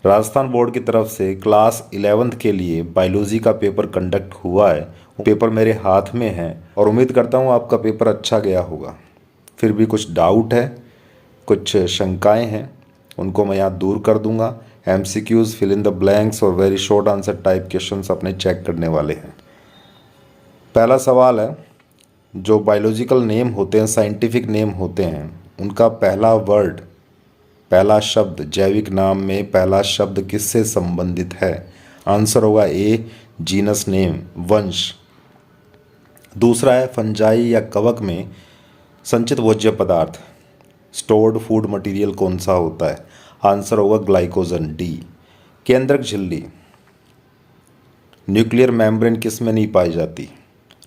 Rajasthan board की तरफ से क्लास 11th के लिए बायोलॉजी का पेपर कंडक्ट हुआ है। वो पेपर मेरे हाथ में है और उम्मीद करता हूँ आपका पेपर अच्छा गया होगा। फिर भी कुछ डाउट है, कुछ शंकाएं हैं, उनको मैं यहाँ दूर कर दूंगा। MCQs, fill in the blanks और very short answer type questions अपने चेक करने वाले हैं। पहला सवाल है, जो बायोलॉजिकल नेम होते हैं, साइंटिफिक नेम होते हैं, उनका पहला वर्ड, पहला शब्द, जैविक नाम में पहला शब्द किससे संबंधित है? आंसर होगा ए, जीनस नेम, वंश। दूसरा है, फंजाई या कवक में संचित भोज्य पदार्थ, स्टोर्ड फूड मटेरियल कौन सा होता है? आंसर होगा ग्लाइकोजन, डी। केंद्रक झिल्ली, न्यूक्लियर मेम्ब्रेन किस में नहीं पाई जाती?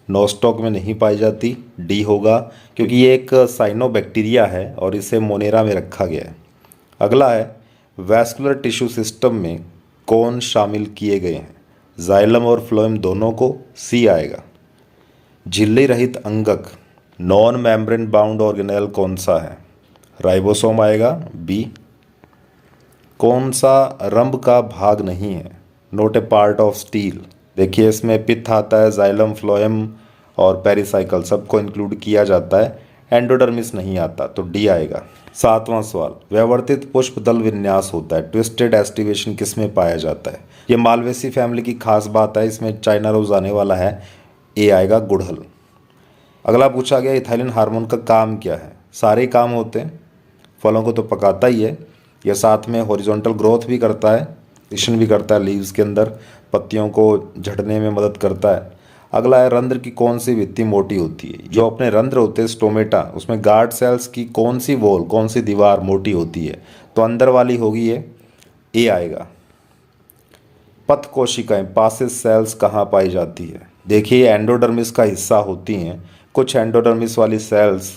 नोस्टॉक में नहीं पाई जाती, डी होगा, क्योंकि ये एक साइनोबैक्टीरिया है और इसे मोनेरा में रखा गया है। अगला है, वैस्कुलर टिश्यू सिस्टम में कौन शामिल किए गए हैं? जाइलम और फ्लोएम दोनों को, सी आएगा। झिल्ली रहित अंगक, नॉन मेम्ब्रेन बाउंड ऑर्गेनेल कौन सा है? राइबोसोम आएगा, बी। कौन सा रंभ का भाग नहीं है? Note A part of steel. देखिए, इसमें पित्त आता है, जाइलम, फ्लोएम और पेरिसाइकल सबको इंक्लूड किया जाता है, एंडोडर्मिस नहीं आता, तो डी आएगा। सातवां सवाल, व्यवस्थित पुष्प दल विन्यास होता है, ट्विस्टेड एस्टिवेशन किस में पाया जाता है? ये मालवेसी फैमिली की खास बात है, इसमें चाइना रोज आने वाला है, ए आएगा, गुड़हल। अगला पूछा गया, इथाइलिन हार्मोन का काम क्या है? सारे ही काम होते हैं, फलों को तो पकाता ही है, यह साथ में हॉरिजॉन्टल ग्रोथ भी करता है, एडिशन भी करता है लीव्स के अंदर, पत्तियों को झड़ने में मदद करता है। अगला है, रंध्र की कौन सी भित्ति मोटी होती है? जो अपने रंध्र होते हैं स्टोमेटा, उसमें गार्ड सेल्स की कौन सी वॉल, कौन सी दीवार मोटी होती है? तो अंदर वाली होगी ये, ए आएगा। पथ कोशिकाएं, पासिस सेल्स कहाँ पाई जाती है? देखिए, एंडोडर्मिस का हिस्सा होती हैं। कुछ एंडोडर्मिस वाली सेल्स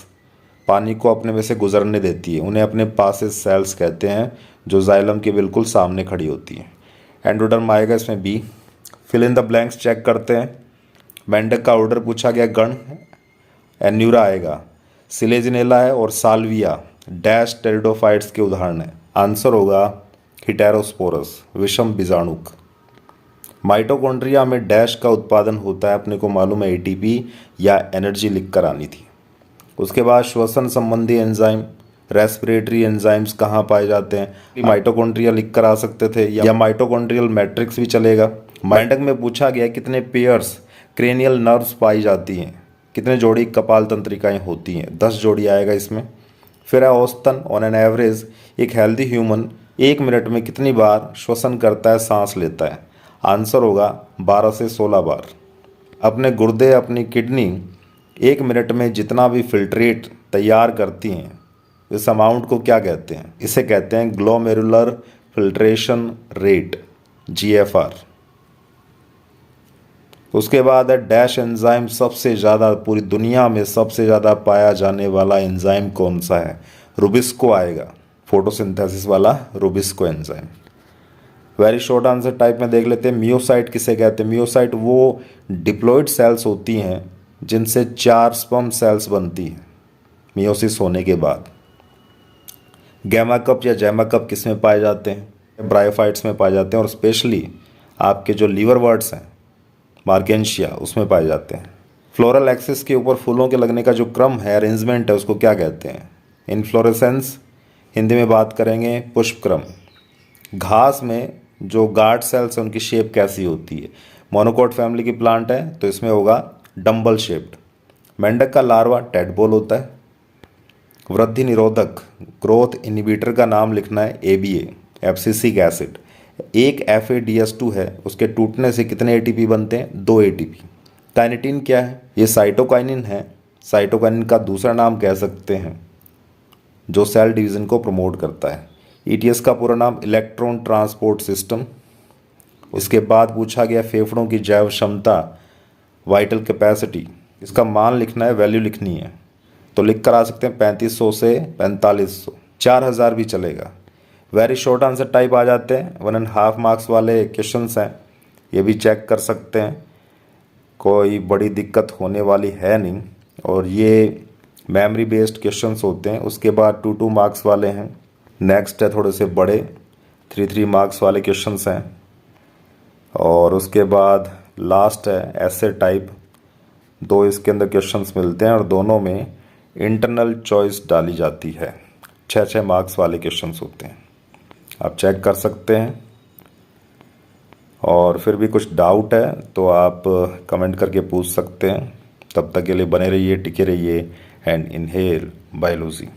पानी को अपने में से गुजरने देती है, उन्हें अपने पासिस सेल्स कहते हैं, जो जाइलम के बिल्कुल सामने खड़ी होती हैं। एंडोडर्म आएगा इसमें, B. Fill in the blanks check करते हैं। मेंढक का ऑर्डर पूछा गया, गण, एन्यूरा आएगा। सिलेजिनेला है और साल्विया डैश टेरिडोफाइट्स के उदाहरण है। आंसर होगा हिटेरोस्पोरस, विषम बीजाणुक। माइटोकॉन्ड्रिया में डैश का उत्पादन होता है, अपने को मालूम है, एटीपी या एनर्जी लिख कर आनी थी। उसके बाद श्वसन संबंधी एंजाइम, रेस्पिरेटरी एंजाइम्स कहाँ पाए जाते हैं? माइटोकॉन्ड्रिया लिख कर आ सकते थे, या माइटोकॉन्ड्रियल मैट्रिक्स भी चलेगा। मेंढक में पूछा गया, कितने पेयर्स क्रेनियल नर्व्स पाई जाती हैं? कितने जोड़ी कपाल तंत्रिकाएं होती हैं? 10 जोड़ी आएगा इसमें। फिर है, औसतन ऑन एन एवरेज एक हेल्दी ह्यूमन 1 मिनट में कितनी बार श्वसन करता है, सांस लेता है? आंसर होगा 12 से 16 बार। अपने गुर्दे, अपनी किडनी 1 मिनट में जितना भी फिल्ट्रेट तैयार करती हैं, इस अमाउंट को क्या कहते हैं? इसे कहते हैं ग्लोमेरुलर फिल्ट्रेशन रेट, जीएफआर। उसके बाद है, डैश एंजाइम सबसे ज़्यादा, पूरी दुनिया में सबसे ज़्यादा पाया जाने वाला एंजाइम कौन सा है? रुबिस्को आएगा, फोटोसिंथेसिस वाला Rubisco enzyme. Very short answer type में देख लेते हैं, मियोसाइट किसे कहते हैं? मियोसाइट वो डिप्लॉइड सेल्स होती हैं जिनसे 4 स्पर्म सेल्स बनती हैं मियोसिस होने के बाद। गैमा कप या जैमा कप किस में पाए जाते हैं? ब्रायोफाइट्स में पाए जाते हैं, और स्पेशली आपके जो लीवर वर्ड्स हैं, मार्केंशिया, उसमें पाए जाते हैं। फ्लोरल एक्सिस के ऊपर फूलों के लगने का जो क्रम है, अरेंजमेंट है, उसको क्या कहते हैं? इन्फ्लोरेसेंस, हिंदी में बात करेंगे पुष्प क्रम। घास में जो गार्ड सेल्स हैं, उनकी शेप कैसी होती है? मोनोकोट फैमिली की प्लांट है, तो इसमें होगा डम्बल शेप्ड। मेंढक का लार्वा टेडपोल होता है। वृद्धि निरोधक, ग्रोथ इनहिबिटर का नाम लिखना है, एबीए, एब्सिसिक एसिड। एक FADS2 है, उसके टूटने से कितने ATP बनते हैं? 2 ATP। काइनेटिन क्या है? ये साइटोकाइनिन है, साइटोकाइनिन का दूसरा नाम कह सकते हैं, जो सेल डिवीजन को प्रमोट करता है। ETS का पूरा नाम इलेक्ट्रॉन ट्रांसपोर्ट सिस्टम। उसके बाद पूछा गया, फेफड़ों की जैव क्षमता, वाइटल कैपेसिटी, इसका मान लिखना है, वैल्यू लिखनी है, तो लिख कर आ सकते हैं 3500 से 4500, 4000 भी चलेगा। वेरी शॉर्ट आंसर टाइप आ जाते हैं, 1.5 मार्क्स वाले क्वेश्चंस हैं, ये भी चेक कर सकते हैं, कोई बड़ी दिक्कत होने वाली है नहीं, और ये मेमोरी बेस्ड क्वेश्चंस होते हैं। उसके बाद 2 मार्क्स वाले हैं। नेक्स्ट है थोड़े से बड़े, 3 मार्क्स वाले क्वेश्चंस हैं। और उसके बाद लास्ट है ऐसे टाइप, 2 इसके अंदर क्वेश्चंस मिलते हैं और दोनों में इंटरनल चॉइस डाली जाती है। 6 मार्क्स वाले क्वेश्चंस होते हैं, आप चेक कर सकते हैं। और फिर भी कुछ डाउट है तो आप कमेंट करके पूछ सकते हैं। तब तक के लिए बने रहिए, टिके रहिए एंड इनहेल बायोलॉजी।